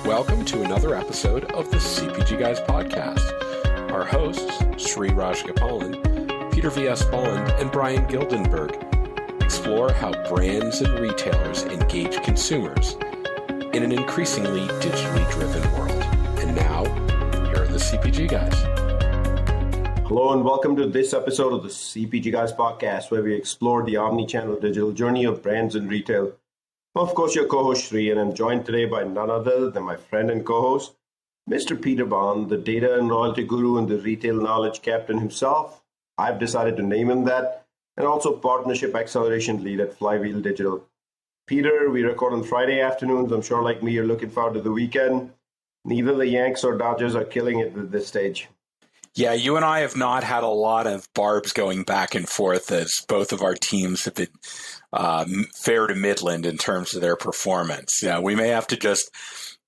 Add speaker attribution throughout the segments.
Speaker 1: welcome to another episode of the CPG Guys podcast. Our hosts, Sri Rajgopalan, Peter V.S. Bond, and Brian Gildenberg explore how brands and retailers engage consumers in an increasingly digitally driven world. And now, here are the CPG Guys.
Speaker 2: Hello and welcome to this episode of the CPG Guys podcast, where we explore the omnichannel digital journey of brands and retail. Of course, your co-host Sri, and I'm joined today by none other than my friend and co-host, Mr. Peter Bond, the data and loyalty guru and the retail knowledge captain himself. I've decided to name him that, and also partnership acceleration lead at Flywheel Digital. Peter, we record on Friday afternoons. I'm sure, like me, you're looking forward to the weekend. Neither the Yanks or Dodgers are killing it at this stage.
Speaker 1: Yeah, you and I have not had a lot of barbs going back and forth as both of our teams have been fair to Midland in terms of their performance. Yeah, we may have to just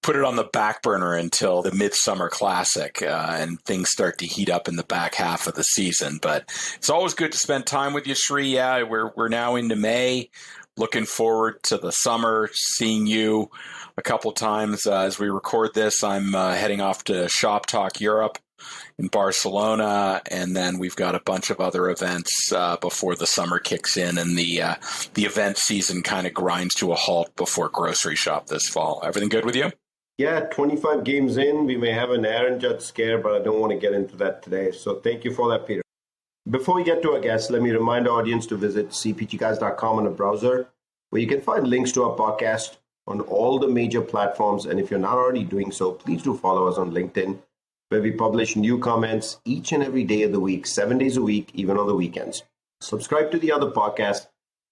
Speaker 1: put it on the back burner until the Midsummer Classic and things start to heat up in the back half of the season. But it's always good to spend time with you, Sri. Yeah, we're now into May. Looking forward to the summer, seeing you a couple times as we record this. I'm heading off to Shop Talk Europe in Barcelona, and then we've got a bunch of other events before the summer kicks in and the event season kind of grinds to a halt before grocery shop this fall. Everything good with you?
Speaker 2: Yeah, 25 games in, we may have an Aaron Judge scare, but I don't want to get into that today. So thank you for that, Peter. Before we get to our guests, let me remind our audience to visit cpgguys.com on a browser, where you can find links to our podcast on all the major platforms. And if you're not already doing so, please do follow us on LinkedIn, where we publish new comments each and every day of the week, 7 days a week, even on the weekends. Subscribe to the other podcasts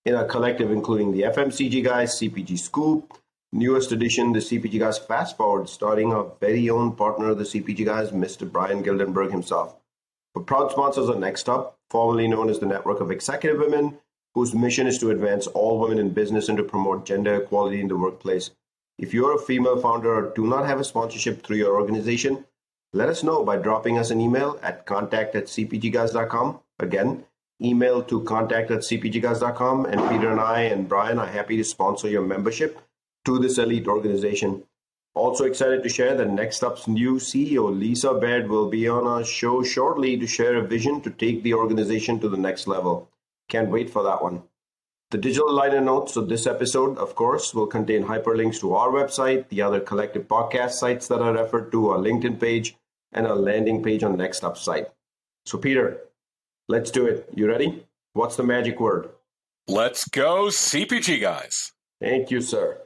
Speaker 2: in our collective, including the FMCG Guys, CPG Scoop, newest edition, the CPG Guys Fast Forward, starting our very own partner of the CPG Guys, Mr. Brian Gildenberg himself. We're proud sponsors of Next Up, formerly known as the Network of Executive Women, whose mission is to advance all women in business and to promote gender equality in the workplace. If you're a female founder or do not have a sponsorship through your organization, let us know by dropping us an email at contact@cpgguys.com. Again, email to contact@cpgguys.com, and Peter and I and Brian are happy to sponsor your membership to this elite organization. Also excited to share that Next Up's new CEO, Lisa Baird, will be on our show shortly to share a vision to take the organization to the next level. Can't wait for that one. The digital liner notes of this episode, of course, will contain hyperlinks to our website, the other collective podcast sites that are referred to, our LinkedIn page, and our landing page on Next Up's site. So, Peter, let's do it. You ready? What's the magic word?
Speaker 1: Let's go, CPG Guys.
Speaker 2: Thank you, sir.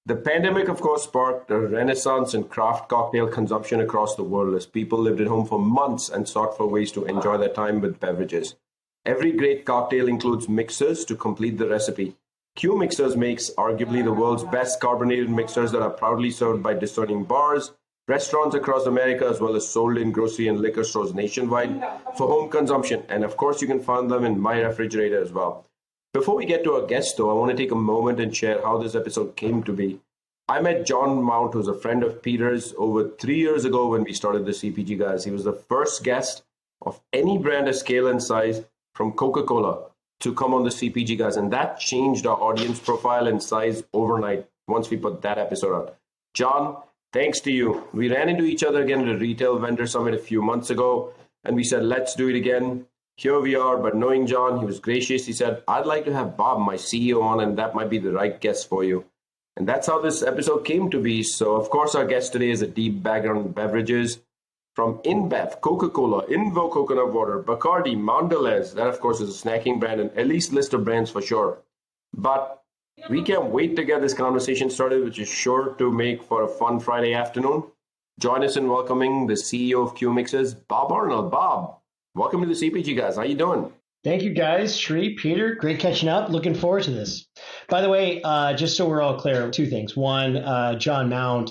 Speaker 2: The pandemic, of course, sparked a renaissance in craft cocktail consumption across the world as people lived at home for months and sought for ways to enjoy their time with beverages. Every great cocktail includes mixers to complete the recipe. Q Mixers makes arguably the world's best carbonated mixers that are proudly served by discerning bars, restaurants across America, as well as sold in grocery and liquor stores nationwide for home consumption. And of course, you can find them in my refrigerator as well. Before we get to our guest, though, I want to take a moment and share how this episode came to be. I met John Mount, who's a friend of Peter's, over 3 years ago when we started the CPG Guys. He was the first guest of any brand of scale and size from Coca-Cola to come on the CPG Guys. And that changed our audience profile and size overnight once we put that episode out. John, thanks to you. We ran into each other again at a retail vendor summit a few months ago, and we said, let's do it again. Here we are. But knowing John, he was gracious. He said, I'd like to have Bob, my CEO, on, and that might be the right guest for you. And that's how this episode came to be. So, of course, our guest today is a deep background in beverages. From InBev, Coca-Cola, Invo Coconut Water, Bacardi, Mondelez, that of course is a snacking brand, and at least list of brands for sure. But we can't wait to get this conversation started, which is sure to make for a fun Friday afternoon. Join us in welcoming the CEO of Q Mixers, Bob Arnold. Bob, welcome to the CPG Guys. How you doing?
Speaker 3: Thank you, guys. Sri, Peter, great catching up. Looking forward to this. By the way, just so we're all clear, two things. One, John Mount.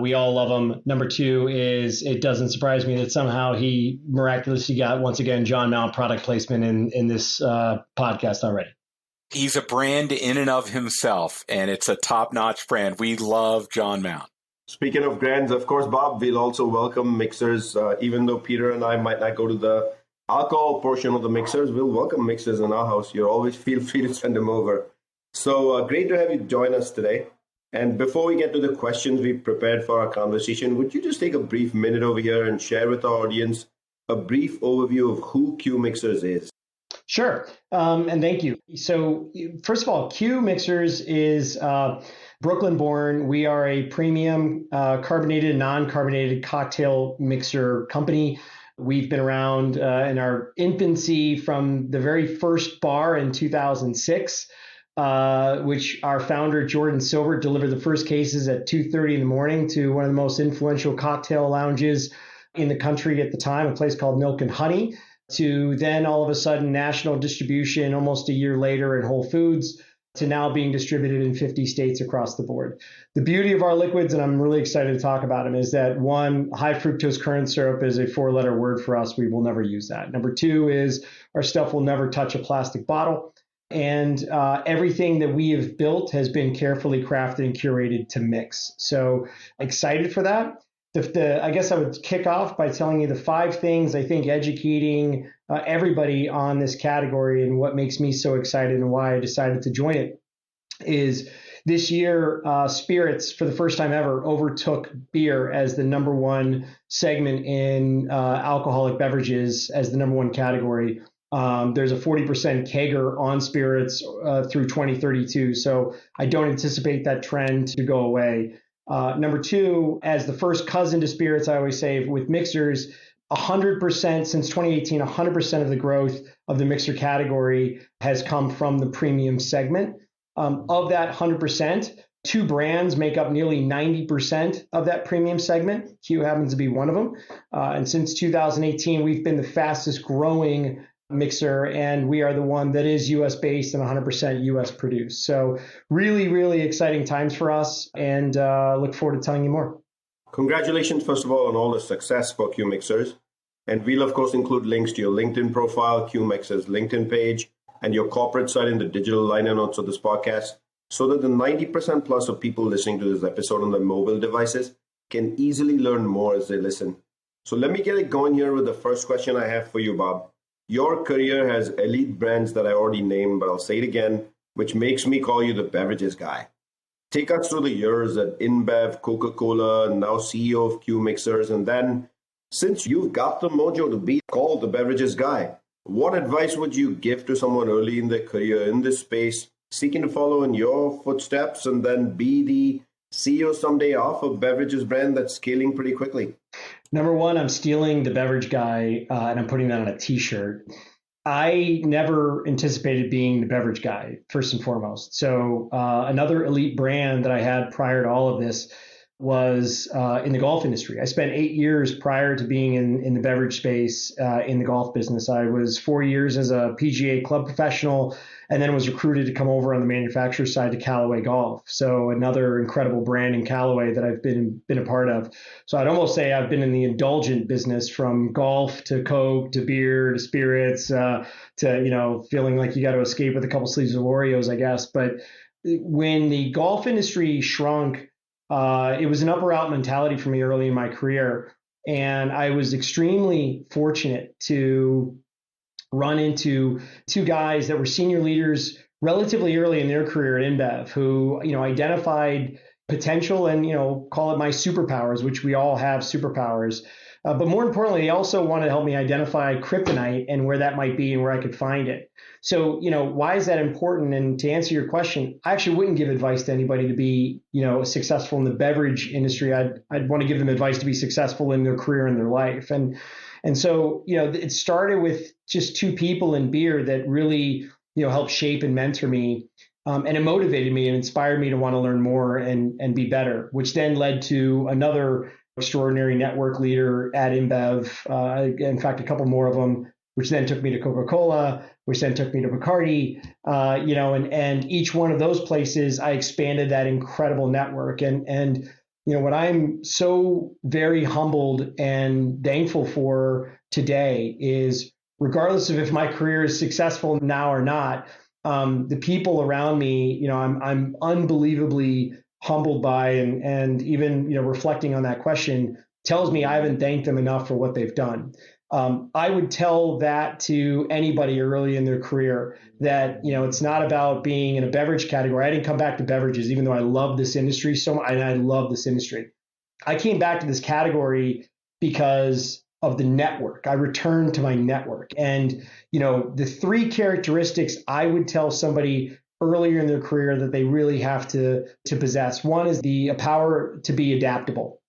Speaker 3: We all love him. Number two is it doesn't surprise me that somehow he miraculously got, once again, John Mount product placement in this podcast already.
Speaker 1: He's a brand in and of himself, and it's a top-notch brand. We love John Mount.
Speaker 2: Speaking of brands, of course, Bob, we'll also welcome mixers. Even though Peter and I might not go to the alcohol portion of the mixers, we'll welcome mixers in our house. You always feel free to send them over. So great to have you join us today. And before we get to the questions we prepared for our conversation, would you just take a brief minute over here and share with our audience a brief overview of who Q Mixers is?
Speaker 3: Sure. And thank you. So first of all, Q Mixers is Brooklyn born. We are a premium carbonated and non-carbonated cocktail mixer company. We've been around in our infancy from the very first bar in 2006, which our founder, Jordan Silver, delivered the first cases at 2:30 in the morning to one of the most influential cocktail lounges in the country at the time, a place called Milk and Honey, to then all of a sudden national distribution almost a year later in Whole Foods, to now being distributed in 50 states across the board. The beauty of our liquids, and I'm really excited to talk about them, is that one, high fructose corn syrup is a 4-letter word for us. We will never use that. Number two is our stuff will never touch a plastic bottle. And everything that we have built has been carefully crafted and curated to mix. So excited for that. I guess I would kick off by telling you the 5 things I think educating everybody on this category and what makes me so excited and why I decided to join it is this year, spirits for the first time ever overtook beer as the number one segment in alcoholic beverages as the number one category. There's a 40% CAGR on spirits through 2032. So I don't anticipate that trend to go away. Number two, as the first cousin to spirits, I always say with mixers, 100% since 2018, 100% of the growth of the mixer category has come from the premium segment. Of that 100%, 2 brands make up nearly 90% of that premium segment. Q happens to be one of them. And since 2018, we've been the fastest growing mixer, and we are the one that is US based and 100% US produced. So really, really exciting times for us, and look forward to telling you more.
Speaker 2: Congratulations, first of all, on all the success for Q Mixers. And we'll, of course, include links to your LinkedIn profile, Q Mixers LinkedIn page, and your corporate site in the digital liner notes of this podcast, so that the 90% plus of people listening to this episode on their mobile devices can easily learn more as they listen. So let me get it going here with the first question I have for you, Bob. Your career has elite brands that I already named, but I'll say it again, which makes me call you the beverages guy. Take us through the years at InBev, Coca-Cola, and now CEO of Q Mixers. And then, since you've got the mojo to be called the beverages guy, what advice would you give to someone early in their career in this space, seeking to follow in your footsteps and then be the CEO someday of a beverages brand that's scaling pretty quickly?
Speaker 3: Number one, I'm stealing the beverage guy and I'm putting that on a t-shirt. I never anticipated being the beverage guy, first and foremost. So another elite brand that I had prior to all of this was in the golf industry. I spent 8 years prior to being in the beverage space in the golf business. I was 4 years as a PGA club professional, and then was recruited to come over on the manufacturer side to Callaway Golf. So another incredible brand in Callaway that I've been a part of. So I'd almost say I've been in the indulgent business, from golf to Coke to beer to spirits to feeling like you got to escape with a couple sleeves of Oreos, I guess. But when the golf industry shrunk, it was an up or out mentality for me early in my career. And I was extremely fortunate to run into 2 guys that were senior leaders relatively early in their career at InBev, who, identified potential and, call it my superpowers, which we all have superpowers. But more importantly, they also wanted to help me identify kryptonite and where that might be and where I could find it. So, why is that important? And to answer your question, I actually wouldn't give advice to anybody to be, successful in the beverage industry. I'd want to give them advice to be successful in their career and their life. And so, it started with just 2 people in beer that really, helped shape and mentor me. And it motivated me and inspired me to want to learn more and be better, which then led to another extraordinary network leader at InBev. In fact, a couple more of them, which then took me to Coca-Cola, which then took me to Bacardi, and each one of those places, I expanded that incredible network. And what I'm so very humbled and thankful for today is, regardless of if my career is successful now or not, the people around me, I'm unbelievably humbled by, and even reflecting on that question tells me I haven't thanked them enough for what they've done. I would tell that to anybody early in their career that, it's not about being in a beverage category. I didn't come back to beverages, even though I love this industry so much, and I love this industry. I came back to this category because of the network. I returned to my network. And, the three characteristics I would tell somebody earlier in their career that they really have to possess. One is the power to be adaptable.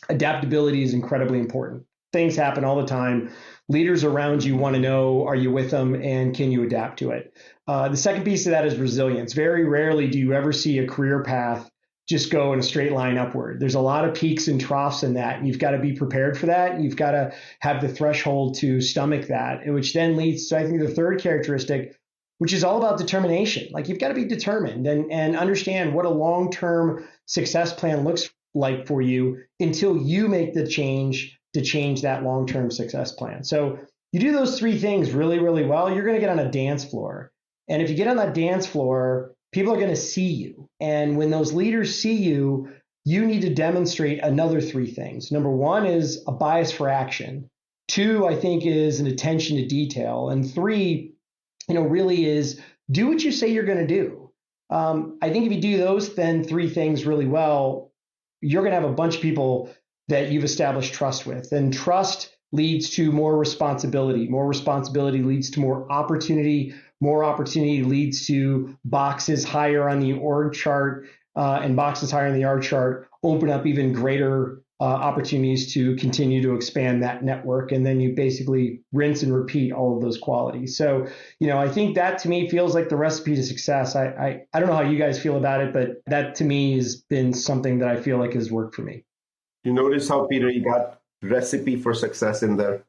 Speaker 3: Adaptability is incredibly important. Things happen all the time. Leaders around you want to know, are you with them and can you adapt to it? The second piece of that is resilience. Very rarely do you ever see a career path just go in a straight line upward. There's a lot of peaks and troughs in that. And you've got to be prepared for that. You've got to have the threshold to stomach that, which then leads to, I think, the third characteristic, which is all about determination. Like, you've got to be determined and understand what a long-term success plan looks like for you until you make the change to change that long-term success plan. So you do those three things really, really well, you're going to get on a dance floor. And if you get on that dance floor, people are going to see you. And when those leaders see you, you need to demonstrate another three things. Number one is a bias for action. Two, I think, is an attention to detail. And three, really is do what you say you're going to do. I think if you do those three things really well, you're going to have a bunch of people that you've established trust with. And trust leads to more responsibility. More responsibility leads to more opportunity. More opportunity leads to boxes higher on the org chart, and boxes higher on the org chart open up even greater opportunities to continue to expand that network. And then you basically rinse and repeat all of those qualities. So, I think that to me feels like the recipe to success. I don't know how you guys feel about it, but that to me has been something that I feel like has worked for me.
Speaker 2: You notice how, Peter, you got recipe for success in there?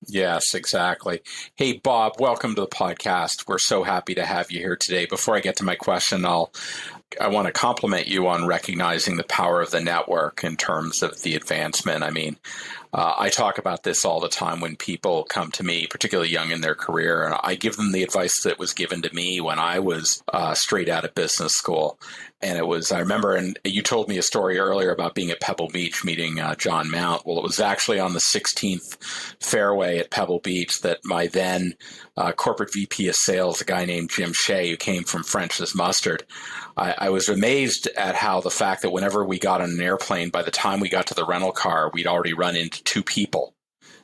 Speaker 1: Yes, exactly. Hey, Bob, welcome to the podcast. We're so happy to have you here today. Before I get to my question, I want to compliment you on recognizing the power of the network in terms of the advancement. I mean, I talk about this all the time when people come to me, particularly young in their career, and I give them the advice that was given to me when I was straight out of business school. And I remember, and you told me a story earlier about being at Pebble Beach meeting John Mount. Well, it was actually on the 16th fairway at Pebble Beach that my then corporate VP of sales, a guy named Jim Shea, who came from French's Mustard, I was amazed at how the fact that whenever we got on an airplane, by the time we got to the rental car, we'd already run into two people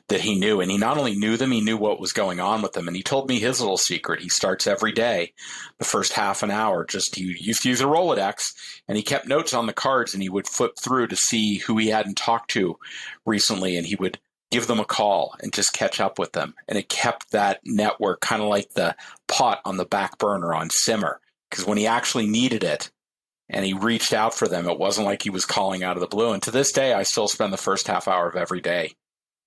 Speaker 1: that he knew. And he not only knew them, he knew what was going on with them. And he told me his little secret. He starts every day, the first half an hour, he used to use a Rolodex, and he kept notes on the cards, and he would flip through to see who he hadn't talked to recently. And he would give them a call and just catch up with them. And it kept that network kind of like the pot on the back burner on simmer. Because when he actually needed it and he reached out for them, it wasn't like he was calling out of the blue. And to this day, I still spend the first half hour of every day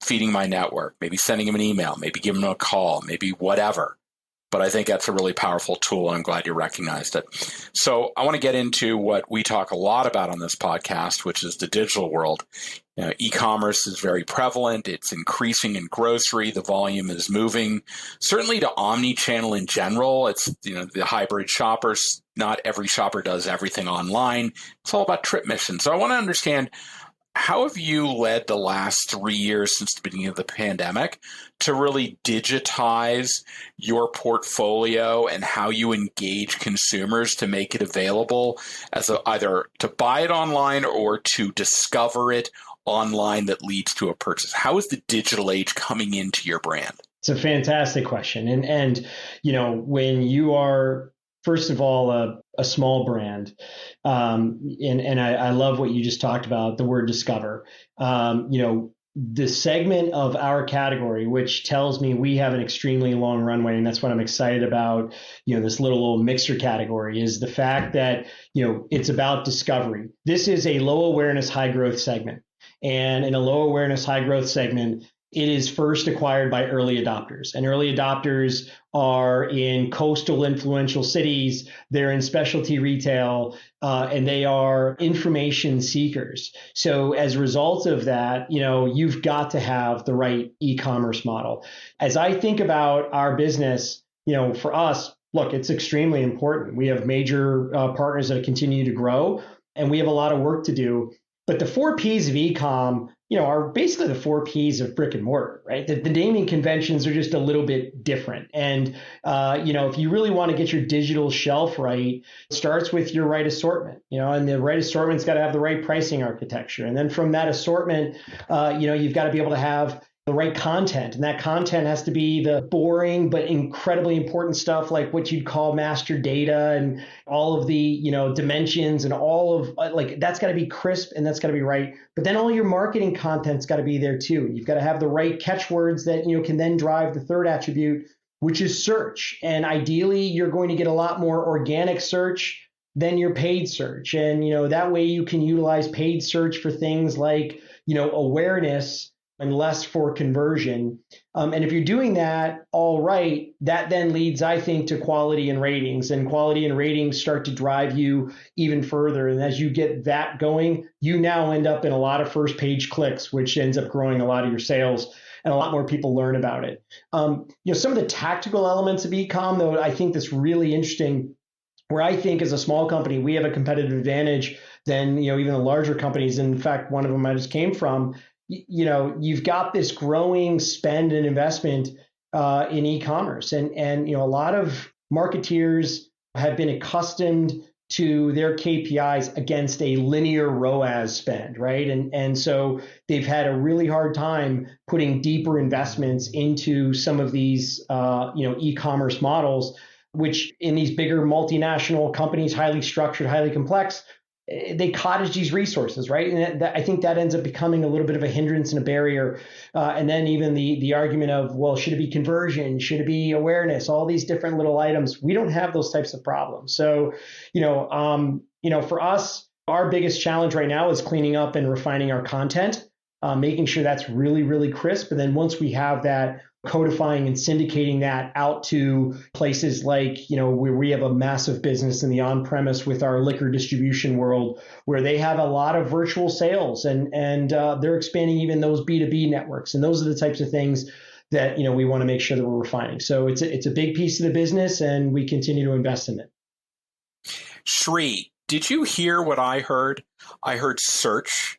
Speaker 1: feeding my network, maybe sending him an email, maybe giving him a call, maybe whatever. But I think that's a really powerful tool, and I'm glad you recognized it. So I want to get into what we talk a lot about on this podcast, which is the digital world. E-commerce is very prevalent. It's increasing in grocery. The volume is moving, certainly to omnichannel in general. It's, the hybrid shoppers. Not every shopper does everything online. It's all about trip missions. So I want to understand, how have you led the last 3 years since the beginning of the pandemic to really digitize your portfolio and how you engage consumers to make it available as either to buy it online or to discover it online that leads to a purchase? How is the digital age coming into your brand?
Speaker 3: It's a fantastic question. And when you are, first of all, a small brand, and I love what you just talked about, the word discover. The segment of our category, which tells me we have an extremely long runway, and that's what I'm excited about, this little old mixer category, is the fact that, it's about discovery. This is a low awareness, high growth segment. And in a low awareness, high growth segment, it is first acquired by early adopters. And early adopters are in coastal influential cities. They're in specialty retail, and they are information seekers. So as a result of that, you've got to have the right e-commerce model. As I think about our business, for us, look, it's extremely important. We have major partners that continue to grow, and we have a lot of work to do. But the 4 Ps of e-com are basically the 4 Ps of brick and mortar, right? The naming conventions are just a little bit different. And, if you really want to get your digital shelf right, it starts with your right assortment, and the right assortment's got to have the right pricing architecture. And then from that assortment, you've got to be able to have the right content. And that content has to be the boring but incredibly important stuff like what you'd call master data and all of the, dimensions and all of that's got to be crisp and that's got to be right. But then all your marketing content's got to be there too. You've got to have the right catchwords that, can then drive the third attribute, which is search. And ideally, you're going to get a lot more organic search than your paid search. And, that way you can utilize paid search for things like, awareness and less for conversion. And if you're doing that all right, that then leads, I think, to quality and ratings. And quality and ratings start to drive you even further. And as you get that going, you now end up in a lot of first page clicks, which ends up growing a lot of your sales. And a lot more people learn about it. Some of the tactical elements of e-com, though, I think that's really interesting, where I think as a small company, we have a competitive advantage than, even the larger companies. In fact, one of them I just came from, you've got this growing spend and investment in e-commerce. And a lot of marketeers have been accustomed to their KPIs against a linear ROAS spend, right? And so they've had a really hard time putting deeper investments into some of these, e-commerce models, which in these bigger multinational companies, highly structured, highly complex, they cottage these resources, right? And I think that ends up becoming a little bit of a hindrance and a barrier. And then even the argument of, well, should it be conversion? Should it be awareness? All these different little items. We don't have those types of problems. So, for us, our biggest challenge right now is cleaning up and refining our content, making sure that's really, really crisp. And then once we have that, codifying and syndicating that out to places like, where we have a massive business in the on-premise with our liquor distribution world, where they have a lot of virtual sales and they're expanding even those B2B networks. And those are the types of things that, we want to make sure that we're refining. So it's a big piece of the business and we continue to invest in it.
Speaker 1: Shri, did you hear what I heard? I heard search,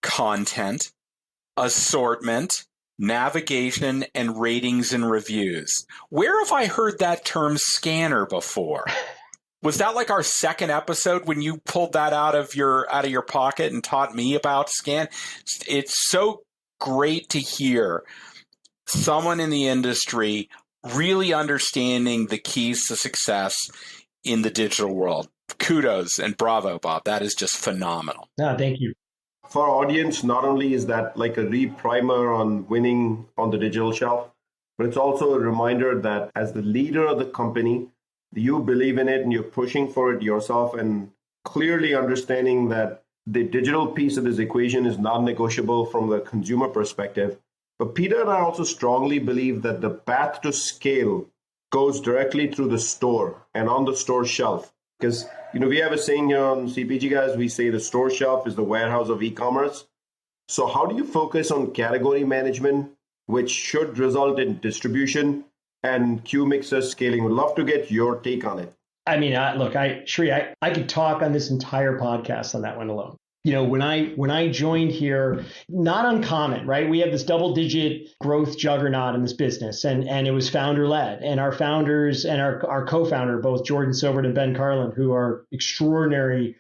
Speaker 1: content, assortment, navigation, and ratings and reviews. Where have I heard that term scanner before? Was that like our second episode when you pulled that out of your pocket and taught me about scan? It's so great to hear someone in the industry really understanding the keys to success in the digital world. Kudos and bravo, Bob. That is just phenomenal.
Speaker 3: No, thank you.
Speaker 2: For our audience, not only is that like a re-primer on winning on the digital shelf, but it's also a reminder that as the leader of the company, you believe in it and you're pushing for it yourself and clearly understanding that the digital piece of this equation is non-negotiable from the consumer perspective. But Peter and I also strongly believe that the path to scale goes directly through the store and on the store shelf. Because, we have a saying here on CPG Guys, we say the store shelf is the warehouse of e-commerce. So how do you focus on category management, which should result in distribution and queue mixer scaling? Would love to get your take on it.
Speaker 3: I mean, Shri, I could talk on this entire podcast on that one alone. When I joined here, not uncommon, right? We have this double-digit growth juggernaut in this business, and it was founder-led. And our founders and our co-founder, both Jordan Silbert and Ben Carlin, who are extraordinary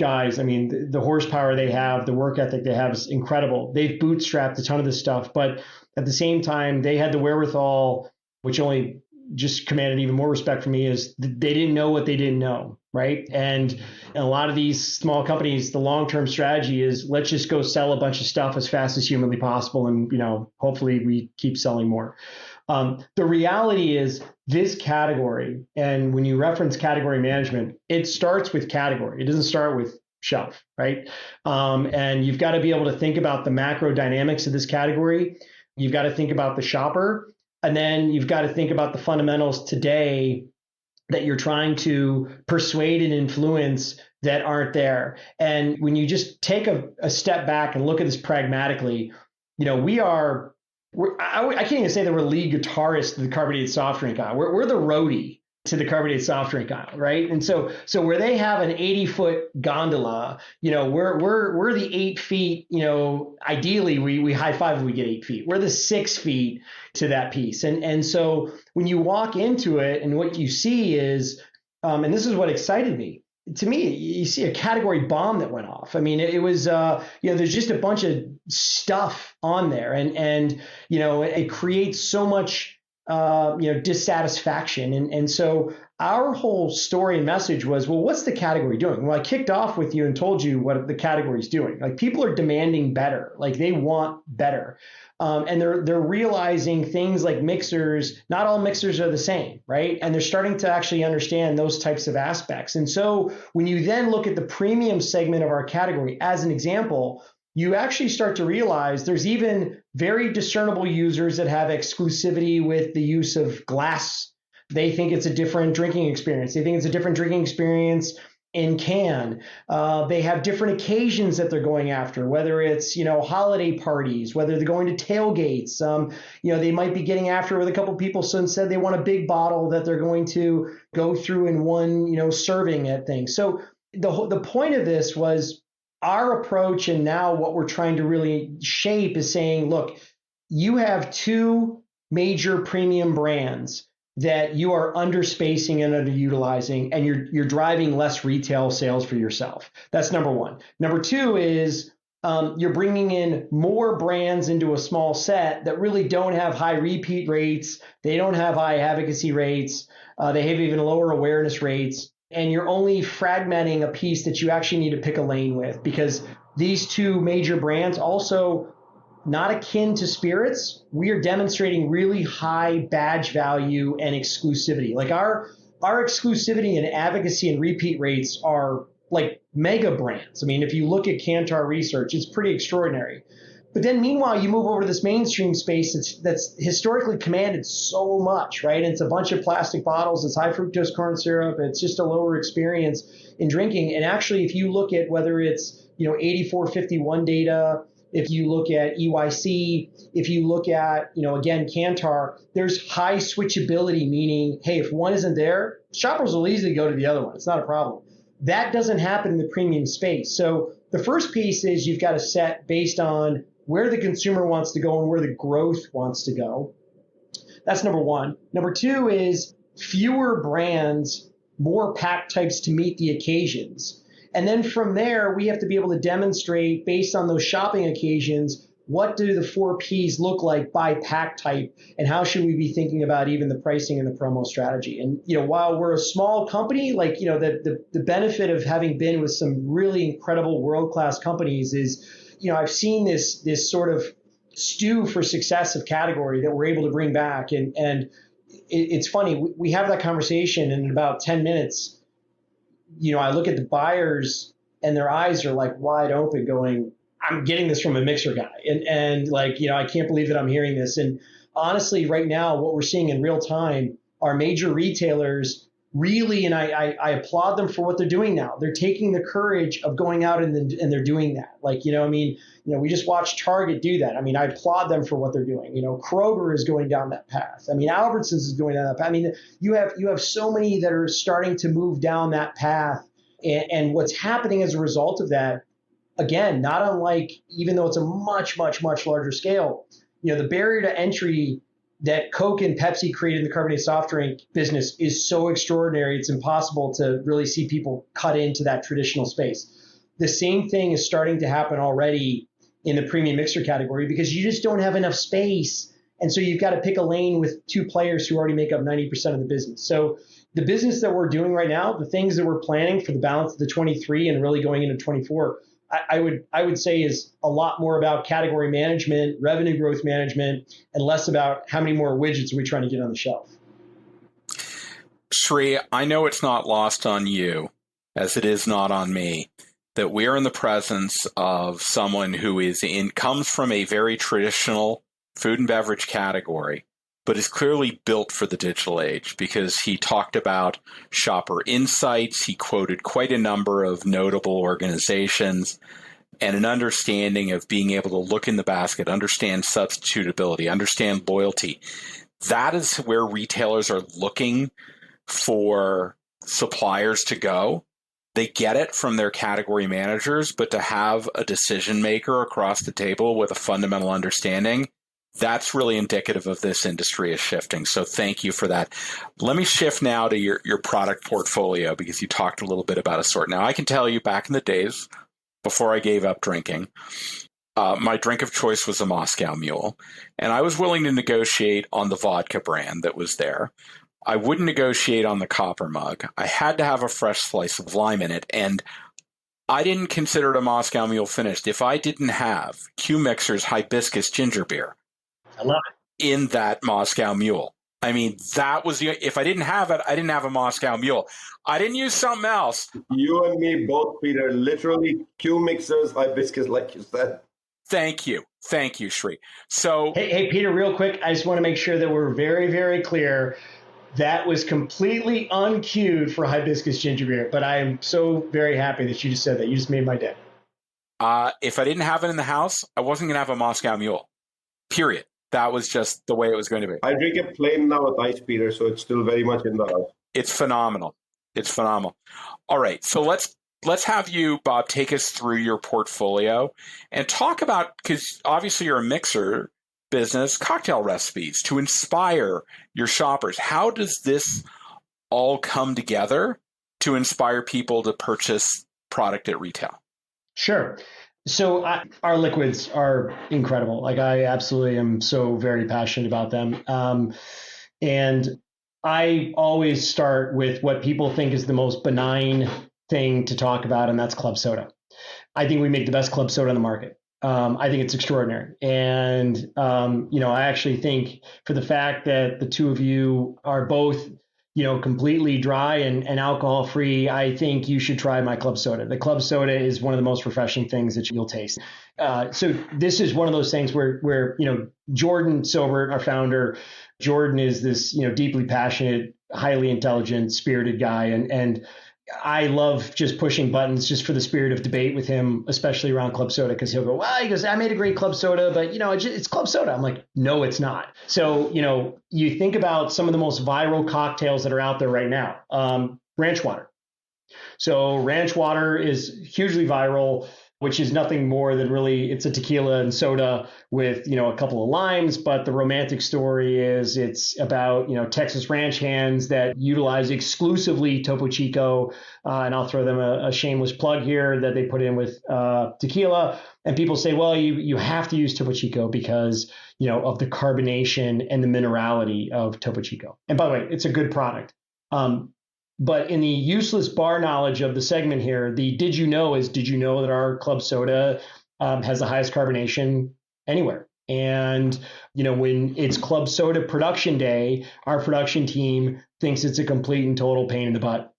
Speaker 3: guys. I mean, the horsepower they have, the work ethic they have is incredible. They've bootstrapped a ton of this stuff, but at the same time, they had the wherewithal, which only just commanded even more respect from me, is they didn't know what they didn't know, right? And a lot of these small companies, the long-term strategy is let's just go sell a bunch of stuff as fast as humanly possible, and hopefully we keep selling more. The reality is this category, and when you reference category management, it starts with category. It doesn't start with shelf, right? And you've got to be able to think about the macro dynamics of this category. You've got to think about the shopper. And then you've got to think about the fundamentals today that you're trying to persuade and influence that aren't there. And when you just take a step back and look at this pragmatically, I can't even say that we're lead guitarists of the carbonated soft drink aisle. We're the roadie to the carbonated soft drink aisle, right? And so where they have an 80-foot gondola, we're the 8 feet, ideally we high five when we get 8 feet. We're the 6 feet to that piece. And so when you walk into it and what you see is, and this is what excited me, to me, you see a category bomb that went off. I mean, it was, there's just a bunch of stuff on there and it creates so much dissatisfaction. And so our whole story and message was, well, what's the category doing? Well, I kicked off with you and told you what the category is doing. Like, people are demanding better, like they want better. And they're realizing things like mixers, not all mixers are the same, right? And they're starting to actually understand those types of aspects. And so when you then look at the premium segment of our category, as an example, you actually start to realize there's even very discernible users that have exclusivity with the use of glass. They think it's a different drinking experience. They think it's a different drinking experience in can. They have different occasions that they're going after, whether it's, holiday parties, whether they're going to tailgates. They might be getting after with a couple people. So instead they want a big bottle that they're going to go through in one, serving at things. So the point of this was, our approach, and now what we're trying to really shape, is saying, look, you have two major premium brands that you are underspacing and underutilizing, and you're driving less retail sales for yourself. That's number one. Number two is you're bringing in more brands into a small set that really don't have high repeat rates. They don't have high advocacy rates. They have even lower awareness rates. And you're only fragmenting a piece that you actually need to pick a lane with, because these two major brands, also not akin to spirits, we are demonstrating really high badge value and exclusivity. Like our exclusivity and advocacy and repeat rates are like mega brands. I mean, if you look at Kantar research, it's pretty extraordinary. But then meanwhile, you move over to this mainstream space that's historically commanded so much, right? And it's a bunch of plastic bottles, it's high fructose corn syrup, it's just a lower experience in drinking. And actually, if you look at whether it's 8451 data, if you look at EYC, if you look at, again, Kantar, there's high switchability, meaning, hey, if one isn't there, shoppers will easily go to the other one. It's not a problem. That doesn't happen in the premium space. So the first piece is you've got to set based on where the consumer wants to go and where the growth wants to go. That's number one. Number two is fewer brands, more pack types to meet the occasions. And then from there, we have to be able to demonstrate, based on those shopping occasions, what do the 4 Ps look like by pack type, and how should we be thinking about even the pricing and the promo strategy? And while we're a small company, like the benefit of having been with some really incredible world-class companies is, I've seen this sort of stew for success of category that we're able to bring back. And it's funny, we have that conversation, and in about 10 minutes, I look at the buyers and their eyes are like wide open going, I'm getting this from a mixer guy. And I can't believe that I'm hearing this. And honestly, right now, what we're seeing in real time are major retailers really, and I applaud them for what they're doing now. They're taking the courage of going out and they're doing that. We just watched Target do that. I mean, I applaud them for what they're doing. Kroger is going down that path. I mean, Albertsons is going down that path. I mean, you have so many that are starting to move down that path. And what's happening as a result of that, again, not unlike, even though it's a much, much, much larger scale, the barrier to entry that Coke and Pepsi created in the carbonated soft drink business is so extraordinary. It's impossible to really see people cut into that traditional space. The same thing is starting to happen already in the premium mixer category, because you just don't have enough space. And so you've got to pick a lane with two players who already make up 90% of the business. So the business that we're doing right now, the things that we're planning for the balance of the 23 and really going into 24, I would say is a lot more about category management, revenue growth management, and less about how many more widgets are we trying to get on the shelf.
Speaker 1: Sri, I know it's not lost on you, as it is not on me, that we're in the presence of someone who comes from a very traditional food and beverage category, but is clearly built for the digital age, because he talked about shopper insights. He quoted quite a number of notable organizations, and an understanding of being able to look in the basket, understand substitutability, understand loyalty. That is where retailers are looking for suppliers to go. They get it from their category managers, but to have a decision maker across the table with a fundamental understanding, that's really indicative of this industry is shifting. So thank you for that. Let me shift now to your product portfolio, because you talked a little bit about assort. Now, I can tell you back in the days before I gave up drinking, my drink of choice was a Moscow Mule, and I was willing to negotiate on the vodka brand that was there. I wouldn't negotiate on the copper mug. I had to have a fresh slice of lime in it, and I didn't consider it a Moscow Mule finished if I didn't have Q Mixer's hibiscus ginger beer.
Speaker 3: I love it.
Speaker 1: In that Moscow Mule. I mean, that was if I didn't have it, I didn't have a Moscow Mule. I didn't use something else.
Speaker 2: You and me both, Peter. Literally, Q Mixers hibiscus, like you said.
Speaker 1: Thank you, Sri. So,
Speaker 3: hey, Peter, real quick, I just want to make sure that we're very, very clear. That was completely uncued for hibiscus ginger beer, but I am so very happy that you just said that. You just made my day.
Speaker 1: If I didn't have it in the house, I wasn't going to have a Moscow Mule. Period. That was just the way it was going to be.
Speaker 2: I drink it plain now with ice, Peter, so it's still very much in the house.
Speaker 1: It's phenomenal. All right, so let's have you, Bob, take us through your portfolio and talk about, because obviously you're a mixer business, cocktail recipes to inspire your shoppers. How does this all come together to inspire people to purchase product at retail?
Speaker 3: Sure. So our liquids are incredible. Like, I absolutely am so very passionate about them. And I always start with what people think is the most benign thing to talk about, and that's club soda. I think we make the best club soda on the market. I think it's extraordinary. And, I actually think, for the fact that the two of you are both completely dry and alcohol free, I think you should try my club soda. The club soda is one of the most refreshing things that you'll taste. So this is one of those things where Jordan Sobert, our founder, Jordan is this, deeply passionate, highly intelligent, spirited guy. And I love just pushing buttons just for the spirit of debate with him, especially around club soda, because he'll go, well, he goes, I made a great club soda, but it's club soda. I'm like, no, it's not. So, you think about some of the most viral cocktails that are out there right now, ranch water. So ranch water is hugely viral, which is nothing more than really, it's a tequila and soda with, a couple of limes. But the romantic story is it's about, Texas ranch hands that utilize exclusively Topo Chico. And I'll throw them a shameless plug here that they put in with tequila. And people say, well, you have to use Topo Chico because, of the carbonation and the minerality of Topo Chico. And by the way, it's a good product. But in the useless bar knowledge of the segment here, the did you know that our club soda has the highest carbonation anywhere. And, when it's club soda production day, our production team thinks it's a complete and total pain in the butt,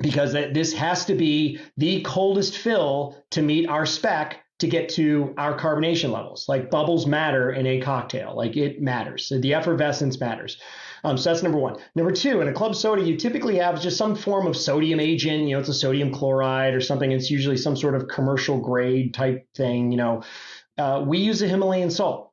Speaker 3: because this has to be the coldest fill to meet our spec to get to our carbonation levels. Like, bubbles matter in a cocktail. Like, it matters. So the effervescence matters. So that's number one. Number two, in a club soda, you typically have just some form of sodium agent. It's a sodium chloride or something. It's usually some sort of commercial grade type thing. We use a Himalayan salt.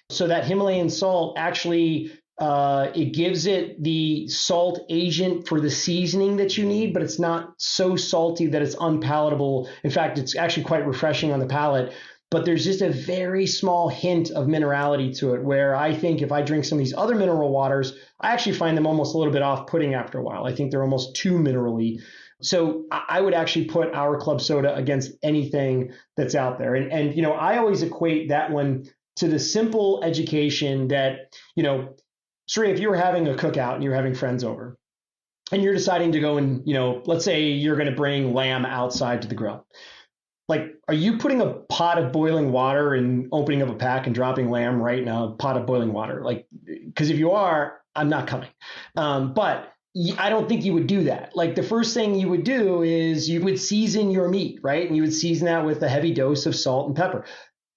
Speaker 3: So that Himalayan salt actually, it gives it the salt agent for the seasoning that you need, but it's not so salty that it's unpalatable. In fact, it's actually quite refreshing on the palate. But there's just a very small hint of minerality to it, where I think if I drink some of these other mineral waters, I actually find them almost a little bit off-putting after a while. I think they're almost too minerally. So I would actually put our club soda against anything that's out there. And I always equate that one to the simple education that, Sri, if you were having a cookout and you're having friends over and you're deciding to go and, let's say you're going to bring lamb outside to the grill. Like, are you putting a pot of boiling water and opening up a pack and dropping lamb right in a pot of boiling water? Like, because if you are, I'm not coming. But I don't think you would do that. Like, the first thing you would do is you would season your meat, right? And you would season that with a heavy dose of salt and pepper.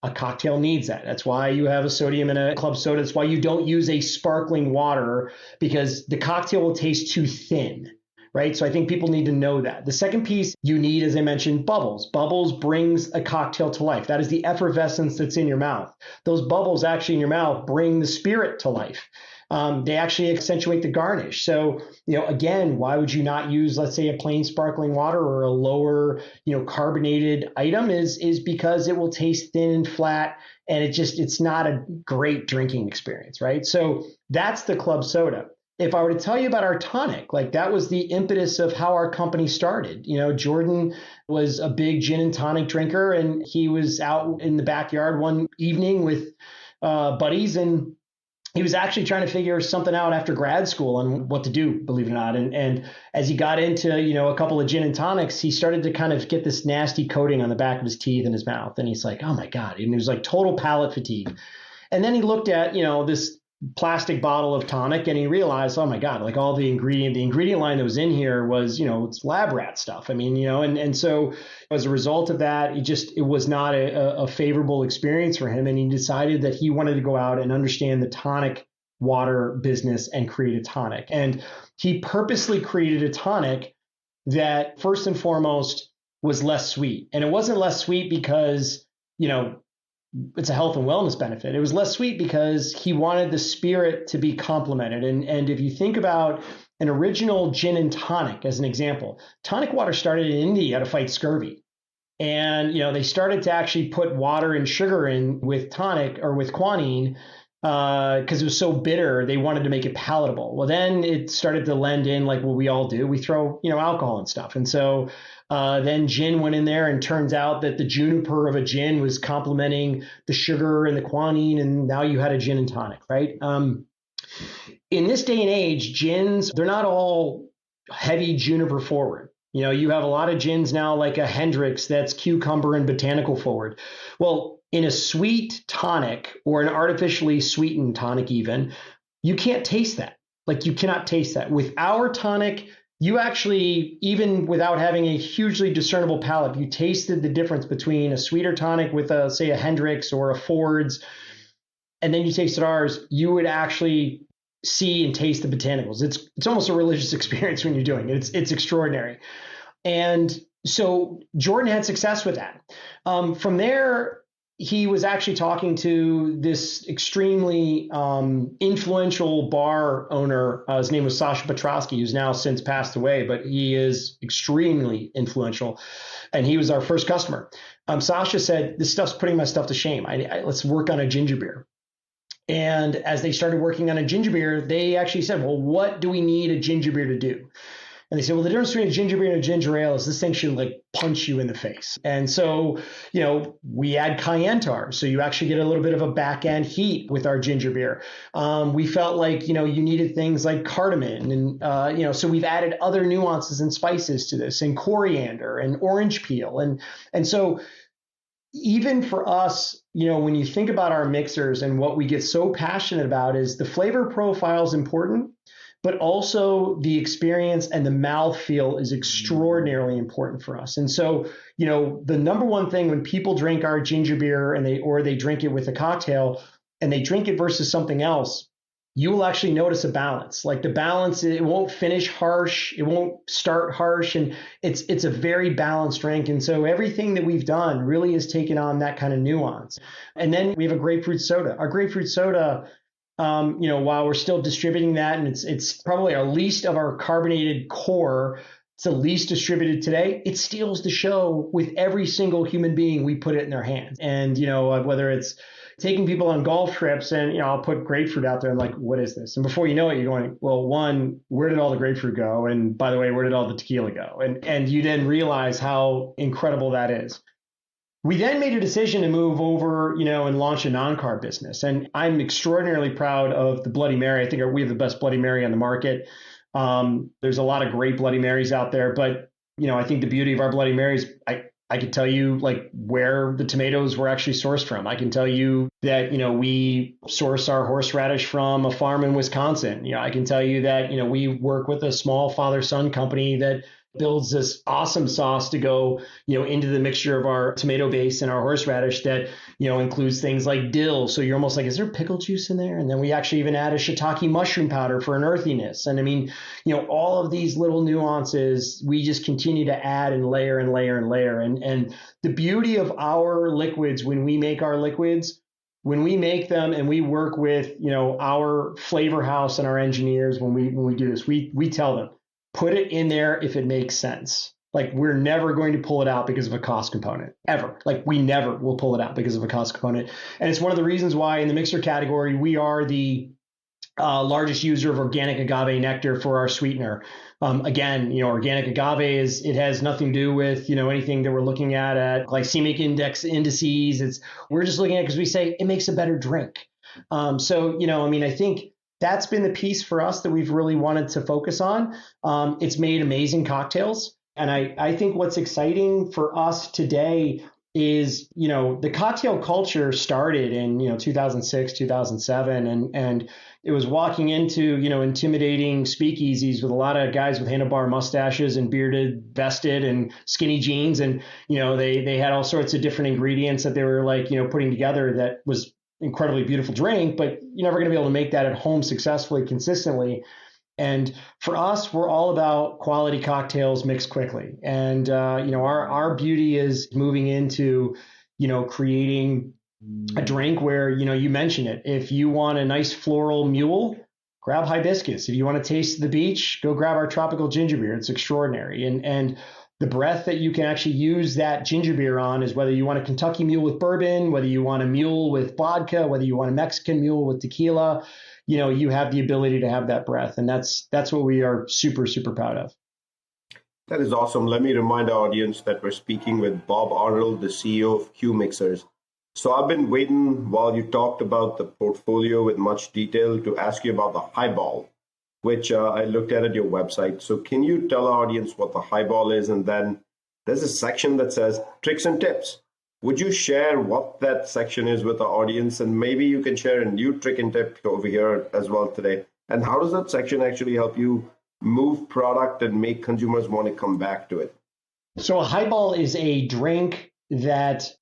Speaker 3: A cocktail needs that. That's why you have a sodium in a club soda. That's why you don't use a sparkling water, because the cocktail will taste too thin. Right. So I think people need to know that. The second piece you need, as I mentioned, bubbles. Bubbles brings a cocktail to life. That is the effervescence that's in your mouth. Those bubbles actually in your mouth bring the spirit to life. They actually accentuate the garnish. So, again, why would you not use, let's say, a plain sparkling water or a lower, carbonated item is because it will taste thin and flat, and it's not a great drinking experience, right? So that's the club soda. If I were to tell you about our tonic, like that was the impetus of how our company started. Jordan was a big gin and tonic drinker, and he was out in the backyard one evening with buddies, and he was actually trying to figure something out after grad school on what to do, believe it or not. And as he got into, a couple of gin and tonics, he started to kind of get this nasty coating on the back of his teeth and his mouth. And he's like, oh my God. And it was like total palate fatigue. And then he looked at, this plastic bottle of tonic, and he realized, oh my God, like all the ingredient line that was in here was, it's lab rat stuff. I mean, and so as a result of that, it was not a favorable experience for him. And he decided that he wanted to go out and understand the tonic water business and create a tonic. And he purposely created a tonic that first and foremost was less sweet. And it wasn't less sweet because, it's a health and wellness benefit. It was less sweet because he wanted the spirit to be complemented. And if you think about an original gin and tonic as an example, tonic water started in India to fight scurvy. And, they started to actually put water and sugar in with tonic or with quinine because it was so bitter, they wanted to make it palatable. Well, then it started to lend in like what we all do. We throw, alcohol and stuff. And so then gin went in there, and turns out that the juniper of a gin was complementing the sugar and the quinine, and now you had a gin and tonic, right? In this day and age, gins, they're not all heavy juniper forward. You have a lot of gins now like a Hendrick's that's cucumber and botanical forward. Well, in a sweet tonic or an artificially sweetened tonic even, you can't taste that. Like you cannot taste that. With our tonic, you actually, even without having a hugely discernible palate, you tasted the difference between a sweeter tonic with say a Hendrick's or a Ford's, and then you tasted ours, you would actually see and taste the botanicals. It's almost a religious experience when you're doing it. It's extraordinary. And so Jordan had success with that. From there, he was actually talking to this extremely influential bar owner. His name was Sasha Petrosky, who's now since passed away, but he is extremely influential. And he was our first customer. Sasha said, this stuff's putting my stuff to shame. Let's work on a ginger beer. And as they started working on a ginger beer, they actually said, well, what do we need a ginger beer to do? And they said, well, the difference between a ginger beer and a ginger ale is this thing should like punch you in the face. And so, we add cayenne tar. So you actually get a little bit of a back end heat with our ginger beer. We felt like, you needed things like cardamom and, so we've added other nuances and spices to this, and coriander and orange peel. And so even for us, when you think about our mixers, and what we get so passionate about is the flavor profile is important, but also the experience and the mouthfeel is extraordinarily important for us. And so, the number one thing when people drink our ginger beer and they drink it with a cocktail and they drink it versus something else, you will actually notice a balance. Like the balance, it won't finish harsh, it won't start harsh, and it's a very balanced drink. And so everything that we've done really has taken on that kind of nuance. And then we have a grapefruit soda. Our grapefruit soda, while we're still distributing that, and it's probably our least of our carbonated core, it's the least distributed today, it steals the show with every single human being we put it in their hands. And, whether it's taking people on golf trips and, I'll put grapefruit out there and like, what is this? And before you know it, you're going, well, one, where did all the grapefruit go? And by the way, where did all the tequila go? And you then realize how incredible that is. We then made a decision to move over, and launch a non-carb business. And I'm extraordinarily proud of the Bloody Mary. I think we have the best Bloody Mary on the market. There's a lot of great Bloody Marys out there, but, I think the beauty of our Bloody Marys, I could tell you like where the tomatoes were actually sourced from. I can tell you that, we source our horseradish from a farm in Wisconsin. I can tell you that, we work with a small father-son company that builds this awesome sauce to go, into the mixture of our tomato base and our horseradish that, includes things like dill. So you're almost like, is there pickle juice in there? And then we actually even add a shiitake mushroom powder for an earthiness. And I mean, all of these little nuances, we just continue to add and layer and layer and layer. And the beauty of our liquids, when we make our liquids, when we make them and we work with, our flavor house and our engineers, when we do this, we tell them, put it in there if it makes sense. Like, we're never going to pull it out because of a cost component, ever. Like, we never will pull it out because of a cost component. And it's one of the reasons why in the mixer category, we are the largest user of organic agave nectar for our sweetener. Again, organic agave it has nothing to do with, anything that we're looking at glycemic indices. We're just looking at it because we say it makes a better drink. I think that's been the piece for us that we've really wanted to focus on. It's made amazing cocktails. And I think what's exciting for us today is, the cocktail culture started in, 2006, 2007. And it was walking into, intimidating speakeasies with a lot of guys with handlebar mustaches and bearded, vested and skinny jeans. And, they had all sorts of different ingredients that they were putting together that was incredibly beautiful drink, but you're never going to be able to make that at home successfully, consistently. And for us, we're all about quality cocktails mixed quickly. And, our beauty is moving into, creating a drink where, you mentioned it. If you want a nice floral mule, grab hibiscus. If you want to taste the beach, go grab our tropical ginger beer. It's extraordinary. And the breath that you can actually use that ginger beer on is whether you want a Kentucky mule with bourbon, whether you want a mule with vodka, whether you want a Mexican mule with tequila. You have the ability to have that breath. And that's what we are super, super proud of.
Speaker 2: That is awesome. Let me remind our audience that we're speaking with Bob Arnold, the CEO of Q Mixers. So I've been waiting while you talked about the portfolio with much detail to ask you about the highball, which I looked at your website. So can you tell our audience what the highball is? And then there's a section that says tricks and tips. Would you share what that section is with our audience? And maybe you can share a new trick and tip over here as well today. And how does that section actually help you move product and make consumers want to come back to it?
Speaker 3: So a highball is a drink that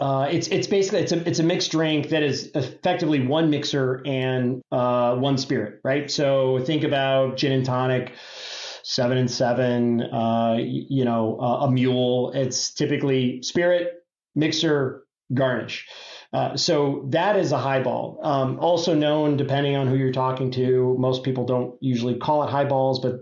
Speaker 3: it's basically it's a mixed drink that is effectively one mixer and one spirit, right? So think about gin and tonic, 7 and 7, a mule. It's typically spirit, mixer, garnish. So that is a highball. Also known, depending on who you're talking to, most people don't usually call it highballs, but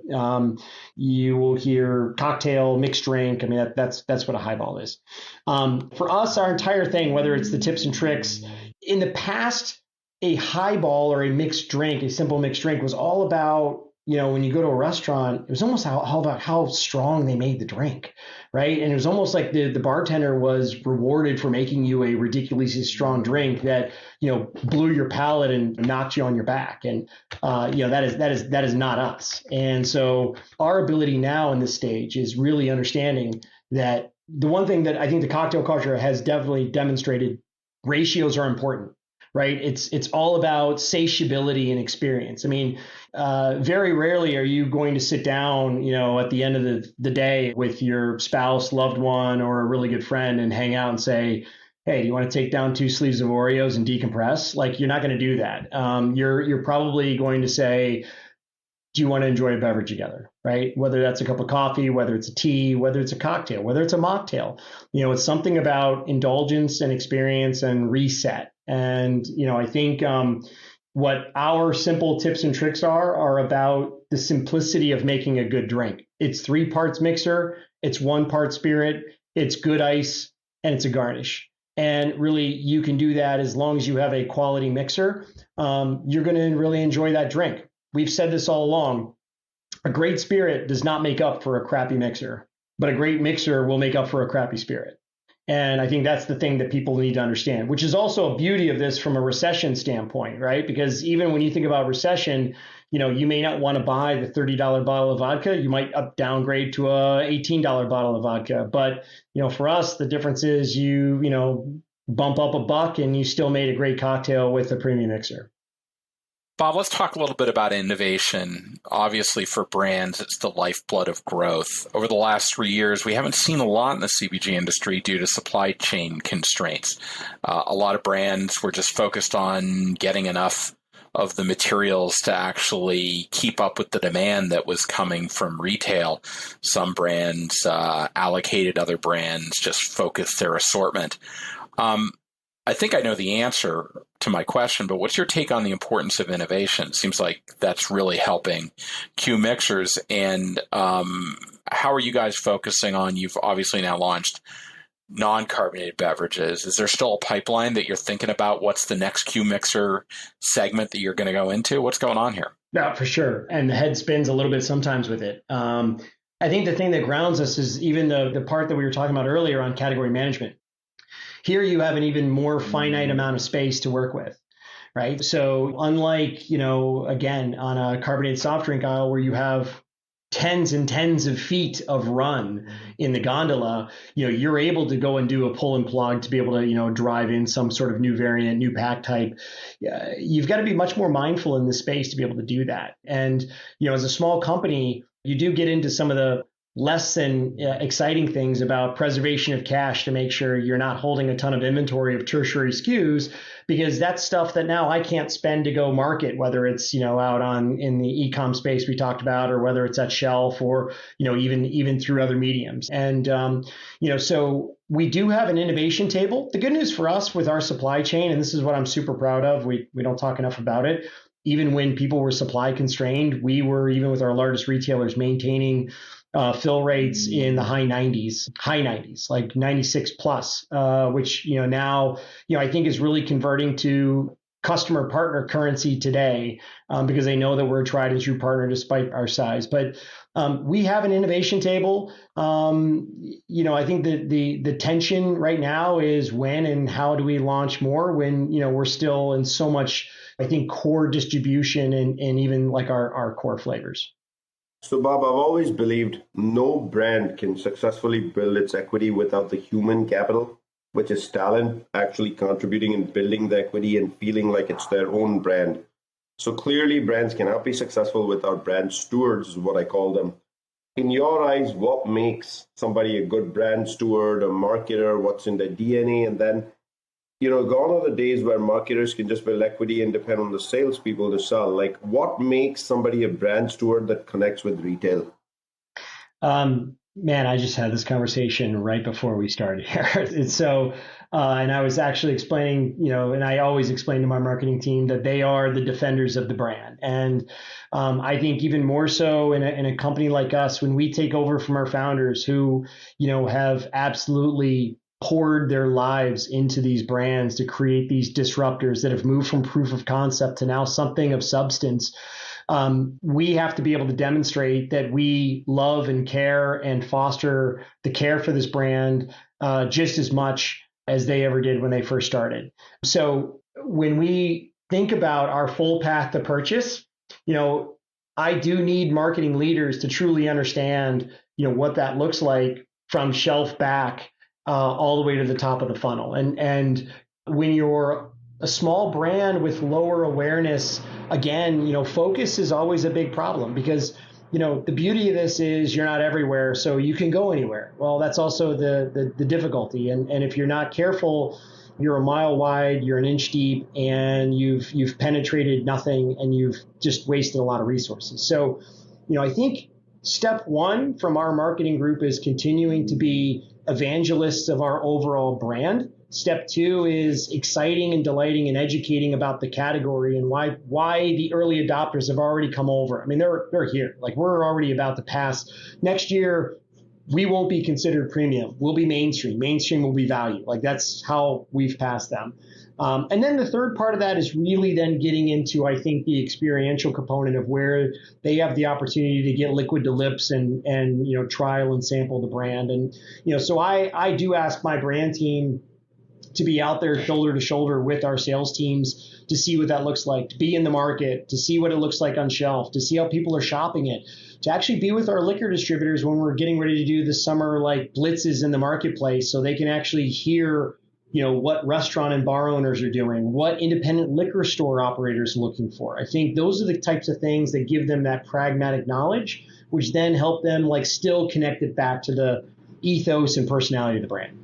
Speaker 3: you will hear cocktail, mixed drink. I mean, that's what a highball is. For us, our entire thing, whether it's the tips and tricks, in the past, a highball or a mixed drink, a simple mixed drink, was all about, when you go to a restaurant, it was almost all about how strong they made the drink, right? And it was almost like the bartender was rewarded for making you a ridiculously strong drink that, blew your palate and knocked you on your back. And, that is not us. And so our ability now in this stage is really understanding that the one thing that I think the cocktail culture has definitely demonstrated, ratios are important. Right. It's all about satiability and experience. I mean, very rarely are you going to sit down, at the end of the day with your spouse, loved one, or a really good friend and hang out and say, hey, do you want to take down 2 sleeves of Oreos and decompress? Like, you're not going to do that. You're probably going to say, do you want to enjoy a beverage together, right? Whether that's a cup of coffee, whether it's a tea, whether it's a cocktail, whether it's a mocktail, it's something about indulgence and experience and reset. And, I think what our simple tips and tricks are about the simplicity of making a good drink. It's 3 parts mixer, it's 1 part spirit, it's good ice, and it's a garnish. And really, you can do that as long as you have a quality mixer. You're going to really enjoy that drink. We've said this all along. A great spirit does not make up for a crappy mixer, but a great mixer will make up for a crappy spirit. And I think that's the thing that people need to understand, which is also a beauty of this from a recession standpoint, right? Because even when you think about recession, you may not want to buy the $30 bottle of vodka. You might downgrade to a $18 bottle of vodka. But, for us, the difference is you bump up $1 and you still made a great cocktail with a premium mixer.
Speaker 1: Bob, let's talk a little bit about innovation. Obviously, for brands, it's the lifeblood of growth. Over the last 3 years, we haven't seen a lot in the CPG industry due to supply chain constraints. A lot of brands were just focused on getting enough of the materials to actually keep up with the demand that was coming from retail. Some brands allocated, other brands just focused their assortment. I think I know the answer to my question, but what's your take on the importance of innovation? It seems like that's really helping Q Mixers. And how are you guys focusing on, you've obviously now launched non-carbonated beverages. Is there still a pipeline that you're thinking about? What's the next Q Mixer segment that you're going to go into? What's going on here?
Speaker 3: Yeah, for sure. And the head spins a little bit sometimes with it. I think the thing that grounds us is even the part that we were talking about earlier on category management. Here you have an even more finite amount of space to work with, right? So unlike, again, on a carbonated soft drink aisle where you have tens and tens of feet of run in the gondola, you're able to go and do a pull and plug to be able to, drive in some sort of new variant, new pack type. You've got to be much more mindful in this space to be able to do that. And, as a small company, you do get into some of the less than exciting things about preservation of cash to make sure you're not holding a ton of inventory of tertiary SKUs, because that's stuff that now I can't spend to go market, whether it's, out in the e-com space we talked about, or whether it's at shelf or, even through other mediums. And, so we do have an innovation table. The good news for us with our supply chain, and this is what I'm super proud of, we don't talk enough about it. Even when people were supply constrained, we were, even with our largest retailers, maintaining fill rates in the high 90s, like 96 plus, which, now, I think is really converting to customer partner currency today, because they know that we're a tried and true partner despite our size. But we have an innovation table. I think that the tension right now is when and how do we launch more when, we're still in so much, I think, core distribution and even like our core flavors.
Speaker 2: So, Bob, I've always believed no brand can successfully build its equity without the human capital, which is talent actually contributing and building the equity and feeling like it's their own brand. So clearly, brands cannot be successful without brand stewards, is what I call them. In your eyes, what makes somebody a good brand steward, a marketer, what's in their DNA? And then, gone are the days where marketers can just build equity and depend on the salespeople to sell. Like, what makes somebody a brand steward that connects with retail?
Speaker 3: Man, I just had this conversation right before we started here. And I was actually explaining, and I always explain to my marketing team that they are the defenders of the brand. And I think even more so in a company like us, when we take over from our founders who, have absolutely poured their lives into these brands to create these disruptors that have moved from proof of concept to now something of substance. We have to be able to demonstrate that we love and care and foster the care for this brand just as much as they ever did when they first started. So when we think about our full path to purchase, I do need marketing leaders to truly understand, what that looks like from shelf back all the way to the top of the funnel. And when you're a small brand with lower awareness, again, focus is always a big problem because, the beauty of this is you're not everywhere, so you can go anywhere. Well, that's also the difficulty. And if you're not careful, you're a mile wide, you're an inch deep, and you've penetrated nothing, and you've just wasted a lot of resources. So, I think step one from our marketing group is continuing to be evangelists of our overall brand. Step two is exciting and delighting and educating about the category and why the early adopters have already come over. I mean, they're here. Like, we're already about to pass. Next year, we won't be considered premium. We'll be mainstream. Mainstream will be value. Like, that's how we've passed them. And then the third part of that is really then getting into, I think, the experiential component of where they have the opportunity to get liquid to lips and trial and sample the brand. And, so I do ask my brand team to be out there shoulder to shoulder with our sales teams to see what that looks like, to be in the market, to see what it looks like on shelf, to see how people are shopping it, to actually be with our liquor distributors when we're getting ready to do the summer like blitzes in the marketplace so they can actually hear what restaurant and bar owners are doing, what independent liquor store operators are looking for. I think those are the types of things that give them that pragmatic knowledge, which then help them still connect it back to the ethos and personality of the brand.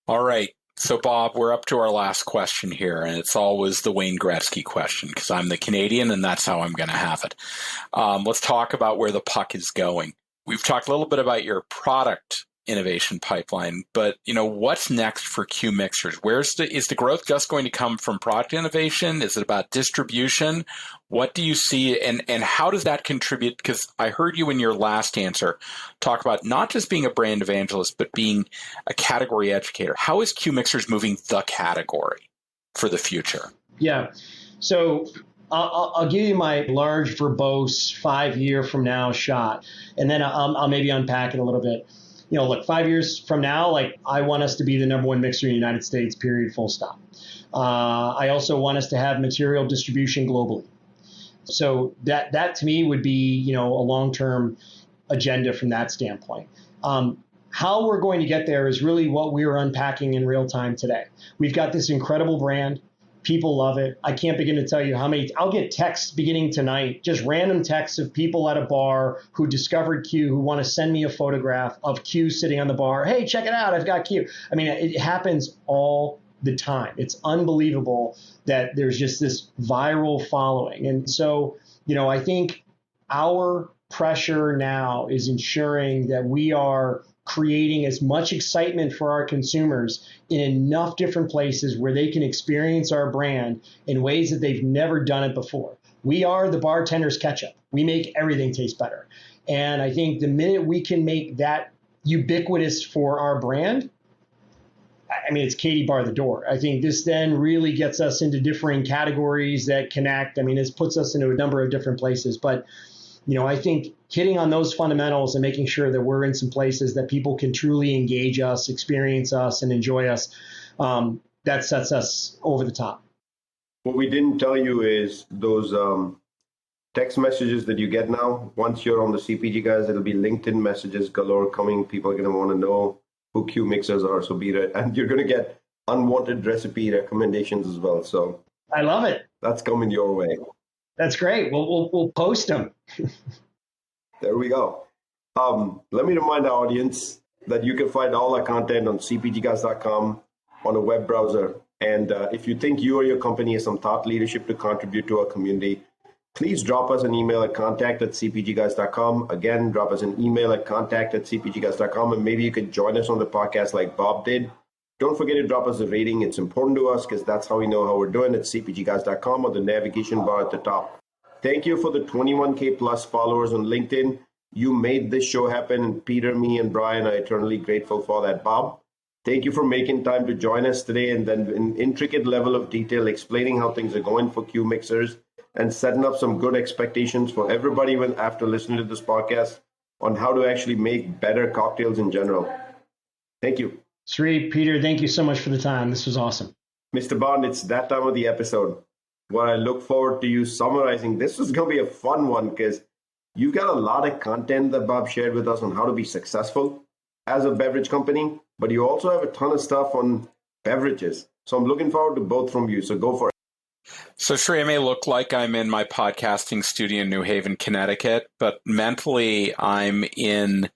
Speaker 1: All right. So, Bob, we're up to our last question here, and it's always the Wayne Gretzky question because I'm the Canadian, and that's how I'm going to have it. Let's talk about where the puck is going. We've talked a little bit about your product innovation pipeline, but what's next for Q Mixers? Is the growth just going to come from product innovation? Is it about distribution? What do you see, and how does that contribute? Because I heard you in your last answer talk about not just being a brand evangelist, but being a category educator. How is Q Mixers moving the category for the future?
Speaker 3: Yeah. So I'll give you my large, verbose 5-year from now shot, and then I'll maybe unpack it a little bit. Look, 5 years from now, I want us to be the number one mixer in the United States, period, full stop. I also want us to have material distribution globally. So that to me would be, a long-term agenda from that standpoint. How we're going to get there is really what we're unpacking in real time today. We've got this incredible brand. People love it. I can't begin to tell you how many. I'll get texts beginning tonight, just random texts of people at a bar who discovered Q, who want to send me a photograph of Q sitting on the bar. Hey, check it out. I've got Q. I mean, it happens all the time. It's unbelievable that there's just this viral following. And so, I think our pressure now is ensuring that we are creating as much excitement for our consumers in enough different places where they can experience our brand in ways that they've never done it before. We are the bartender's ketchup. We make everything taste better. And I think the minute we can make that ubiquitous for our brand, it's Katie bar the door. I think this then really gets us into differing categories that connect. This puts us into a number of different places. But I think hitting on those fundamentals and making sure that we're in some places that people can truly engage us, experience us, and enjoy us, that sets us over the top.
Speaker 2: What we didn't tell you is those text messages that you get now. Once you're on the CPG Guys, it'll be LinkedIn messages galore coming. People are going to want to know who Q Mixers are, so be it. And you're going to get unwanted recipe recommendations as well. So
Speaker 3: I love it.
Speaker 2: That's coming your way.
Speaker 3: That's great. We'll post them.
Speaker 2: There we go. Let me remind our audience that you can find all our content on cpgguys.com on a web browser. And if you think you or your company has some thought leadership to contribute to our community, please drop us an email at contact@cpgguys.com. Again, drop us an email at contact@cpgguys.com, and maybe you could join us on the podcast like Bob did. Don't forget to drop us a rating. It's important to us because that's how we know how we're doing at cpgguys.com or the navigation bar at the top. Thank you for the 21K plus followers on LinkedIn. You made this show happen, and Peter, me, and Brian are eternally grateful for that. Bob, thank you for making time to join us today and then an intricate level of detail explaining how things are going for Q Mixers and setting up some good expectations for everybody after listening to this podcast on how to actually make better cocktails in general. Thank you.
Speaker 3: Sri, Peter, thank you so much for the time. This was awesome.
Speaker 2: Mr. Bond, it's that time of the episode where I look forward to you summarizing. This was going to be a fun one because you've got a lot of content that Bob shared with us on how to be successful as a beverage company, but you also have a ton of stuff on beverages. So I'm looking forward to both from you. So go for it.
Speaker 1: So Sri, it may look like I'm in my podcasting studio in New Haven, Connecticut, but mentally I'm in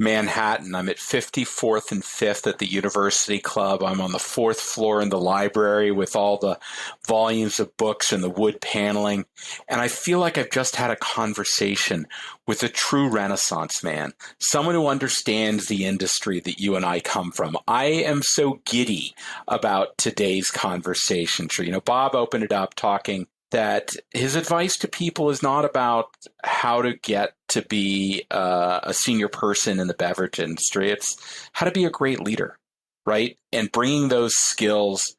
Speaker 1: Manhattan. I'm at 54th and 5th at the University Club. I'm on the 4th floor in the library with all the volumes of books and the wood paneling. And I feel like I've just had a conversation with a true Renaissance man, someone who understands the industry that you and I come from. I am so giddy about today's conversation. Bob opened it up talking that his advice to people is not about how to get to be a senior person in the beverage industry. It's how to be a great leader, right? And bringing those skills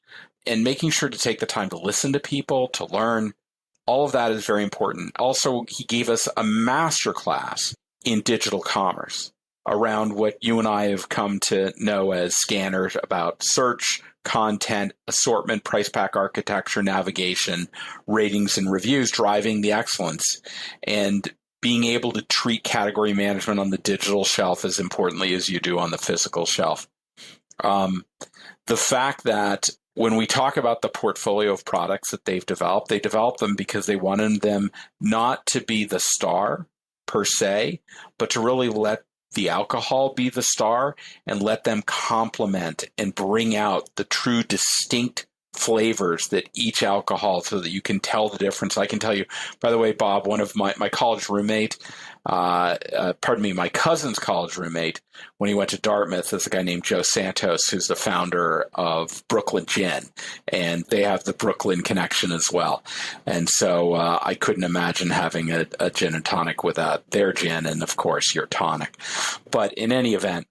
Speaker 1: and making sure to take the time to listen to people, to learn. All of that is very important. Also, he gave us a masterclass in digital commerce around what you and I have come to know as scanners, about search, content, assortment, price pack architecture, navigation, ratings, and reviews, driving the excellence, and being able to treat category management on the digital shelf as importantly as you do on the physical shelf. The fact that when we talk about the portfolio of products that they've developed, they developed them because they wanted them not to be the star per se, but to really let the alcohol be the star and let them complement and bring out the true distinct flavors that each alcohol, so that you can tell the difference. I can tell you, by the way, Bob, one of my college roommate, my cousin's college roommate, when he went to Dartmouth, is a guy named Joe Santos, who's the founder of Brooklyn Gin, and they have the Brooklyn connection as well. And so I couldn't imagine having a gin and tonic without their gin and, of course, your tonic. But in any event,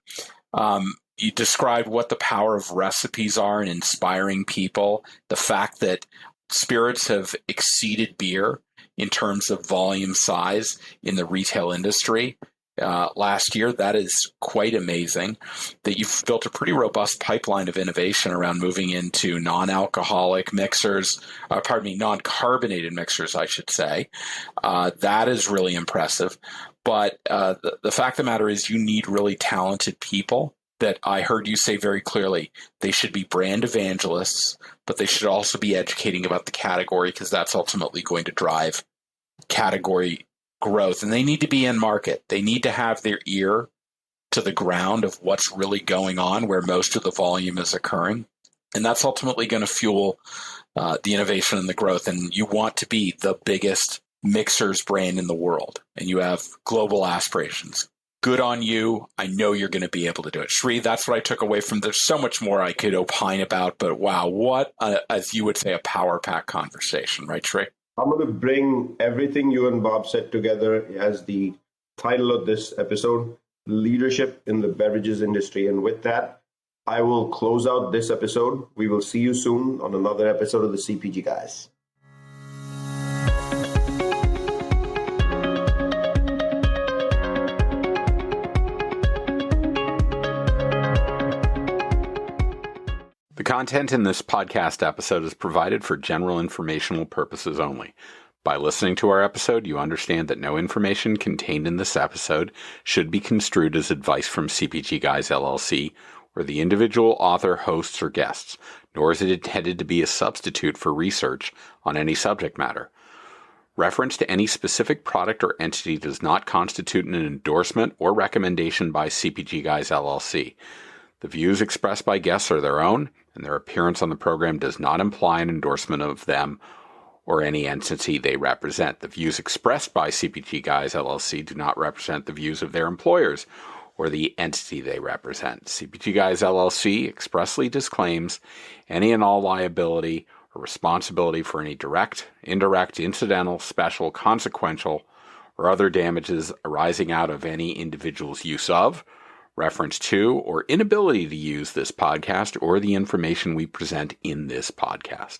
Speaker 1: you described what the power of recipes are in inspiring people, the fact that spirits have exceeded beer in terms of volume size in the retail industry last year. That is quite amazing. That you've built a pretty robust pipeline of innovation around moving into non-alcoholic mixers, non-carbonated mixers, I should say. That is really impressive. But the fact of the matter is you need really talented people that I heard you say very clearly. They should be brand evangelists, but they should also be educating about the category because that's ultimately going to drive category growth. And they need to be in market. They need to have their ear to the ground of what's really going on, where most of the volume is occurring. And that's ultimately going to fuel the innovation and the growth. And you want to be the biggest mixers brand in the world, and you have global aspirations. Good on you. I know you're going to be able to do it. Sri, that's what I took away from. There's so much more I could opine about, but wow, what, as you would say, a power pack conversation, right, Sri?
Speaker 2: I'm going to bring everything you and Bob said together as the title of this episode, Leadership in the Beverages Industry. And with that, I will close out this episode. We will see you soon on another episode of the CPG Guys.
Speaker 1: The content in this podcast episode is provided for general informational purposes only. By listening to our episode, you understand that no information contained in this episode should be construed as advice from CPG Guys LLC or the individual author, hosts, or guests, nor is it intended to be a substitute for research on any subject matter. Reference to any specific product or entity does not constitute an endorsement or recommendation by CPG Guys LLC. The views expressed by guests are their own, and their appearance on the program does not imply an endorsement of them or any entity they represent. The views expressed by CPG Guys LLC do not represent the views of their employers or the entity they represent. CPG Guys LLC expressly disclaims any and all liability or responsibility for any direct, indirect, incidental, special, consequential, or other damages arising out of any individual's use of, reference to, or inability to use this podcast or the information we present in this podcast.